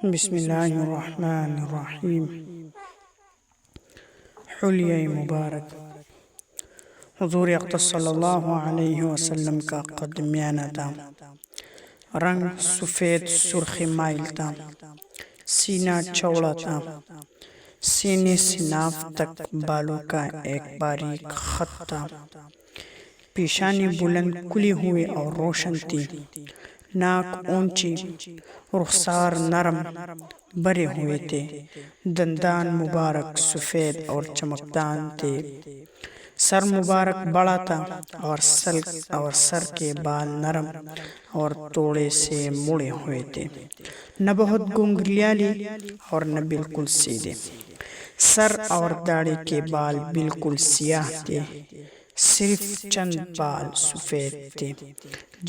بسم اللہ الرحمن الرحیم۔ حلیہ مبارک حضور اقدس صلی اللہ علیہ وسلم کا قد میانہ تھا، رنگ سفید سرخ مائل تھا، سینہ چوڑا تھا، سینے سے ناف تک بالوں کا ایک باریک خط تھا، پیشانی بلند کھلی ہوئی اور روشن تھی، ناک اونچی، رخسار نرم بھرے ہوئے تھے، دندان مبارک سفید اور چمکدار تھے، سر مبارک بڑا تھا اور سر کے بال نرم اور تھوڑے سے مڑے ہوئے تھے، نہ بہت گنگریالی اور نہ بالکل سیدھے۔ سر اور داڑھی کے بال بالکل سیاہ تھے، صرف چند بال سفید تھے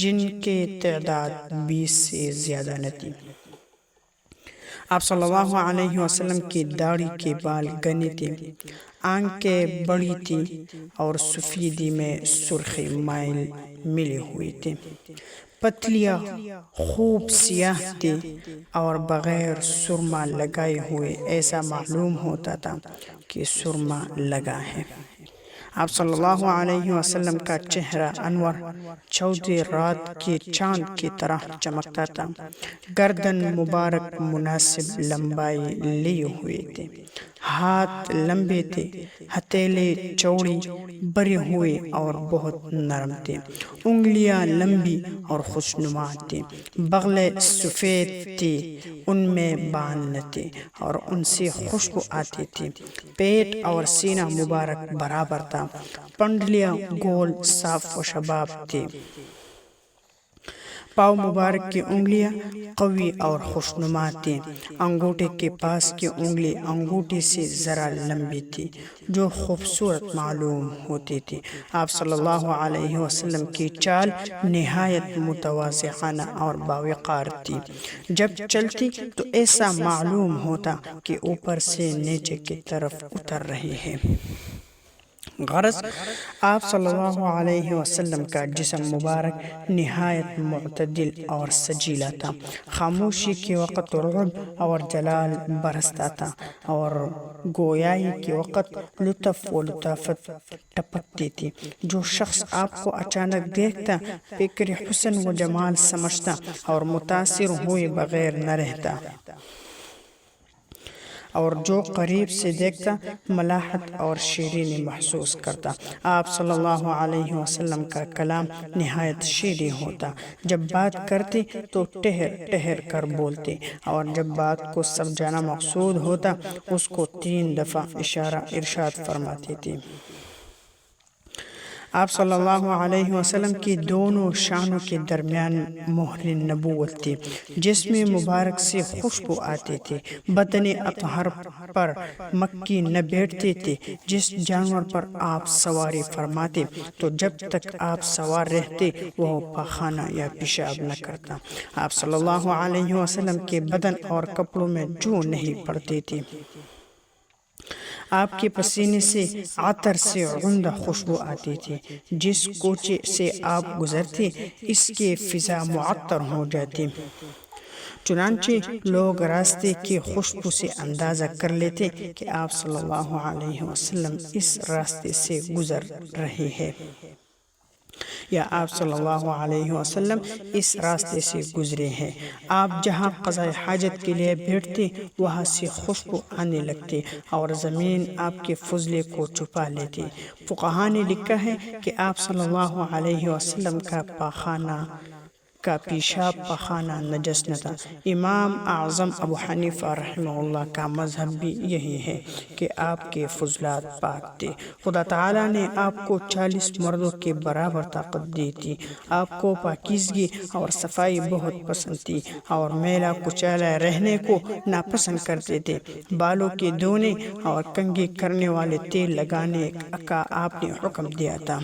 جن کی تعداد 20 سے زیادہ نہ تھی۔ آپ صلی اللہ علیہ وسلم کی داڑھی کے بال گھنے تھے، آنکھیں بڑی تھیں اور سفیدی میں سرخی مائل ملے ہوئے تھے، پتلیاں خوب سیاہ تھی اور بغیر سرما لگائے ہوئے ایسا معلوم ہوتا تھا کہ سرما لگا ہے۔ آپ صلی اللہ علیہ وسلم کا چہرہ انور چودھری رات کے چاند کی طرح چمکتا تھا، گردن مبارک مناسب لمبائی لیے ہوئے تھے، ہاتھ لمبے تھے، ہتھیلی چوڑی بھرے ہوئے اور بہت نرم تھے، انگلیاں لمبی اور خوشنما تھیں، بغلیں سفید تھیں، ان میں بال نہ تھے اور ان سے خوشبو آتی تھی، پیٹ اور سینہ مبارک برابر تھا، پنڈلیاں گول صاف و شباب تھی، پاؤں مبارک کی انگلیاں قوی اور خوشنما تھیں، انگوٹھے کے پاس کی انگلی انگوٹھی سے ذرا لمبی تھی جو خوبصورت معلوم ہوتی تھی۔ آپ صلی اللہ علیہ وسلم کی چال نہایت متواضعانہ اور باوقار تھی، جب چلتی تو ایسا معلوم ہوتا کہ اوپر سے نیچے کی طرف اتر رہی ہے۔ غرض آپ صلی اللہ علیہ وسلم کا جسم مبارک نہایت معتدل اور سجیلا تھا، خاموشی کے وقت رعب اور جلال برستا تھا اور گویائی کے وقت لطف و لطافت ٹپکتی تھی، جو شخص آپ کو اچانک دیکھتا فکر حسن و جمال سمجھتا اور متاثر ہوئے بغیر نہ رہتا، اور جو قریب سے دیکھتا ملاحت اور شیرینی محسوس کرتا۔ آپ صلی اللہ علیہ وسلم کا کلام نہایت شیریں ہوتا، جب بات کرتے تو ٹھہر ٹھہر کر بولتے اور جب بات کو سمجھانا مقصود ہوتا اس کو 3 دفعہ ارشاد فرماتے تھے۔ آپ صلی اللہ علیہ وسلم کی دونوں شانوں کے درمیان مہر نبوت تھی، جسم مبارک سے خوشبو آتی تھی، بدن اطہر پر مکھی نہ بیٹھتے تھے، جس جانور پر آپ سواری فرماتے تو جب تک آپ سوار رہتے وہ پاخانہ یا پیشاب نہ کرتا۔ آپ صلی اللہ علیہ وسلم کے بدن اور کپڑوں میں جو نہیں پڑتی تھی، آپ کے پسینے سے عطر سے عمدہ خوشبو آتی تھی، جس کوچے سے آپ گزرتے اس کی فضا معطر ہو جاتی، چنانچہ لوگ راستے کی خوشبو سے اندازہ کر لیتے کہ آپ صلی اللہ علیہ وسلم اس راستے سے گزر رہے ہیں یا آپ صلی اللہ علیہ وسلم اس راستے سے گزرے ہیں۔ آپ جہاں قضاء حاجت کے لیے بیٹھتے وہاں سے خوشبو آنے لگتی اور زمین آپ کے فضلے کو چھپا لیتی۔ فقہاء نے لکھا ہے کہ آپ صلی اللہ علیہ وسلم کا پیشاب پاخانہ نجس نہ تھا۔ امام اعظم ابو حنیفہ رحمہ اللہ کا مذہب بھی یہی ہے کہ آپ کے فضلات پاک تھے۔ خدا تعالیٰ نے آپ کو 40 مردوں کے برابر طاقت دی تھی، آپ کو پاکیزگی اور صفائی بہت پسند تھی اور میلا کچیلا رہنے کو ناپسند کرتے تھے، بالوں کے دھونے اور کنگھی کرنے والے تیل لگانے کا آپ نے حکم دیا تھا۔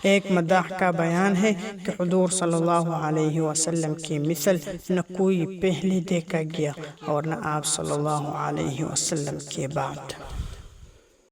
ایک مداح کا بیان ہے کہ حضور صلی اللہ علیہ وسلم کی مثل نہ کوئی پہلے دیکھا گیا اور نہ آپ صلی اللہ علیہ وسلم کے بعد۔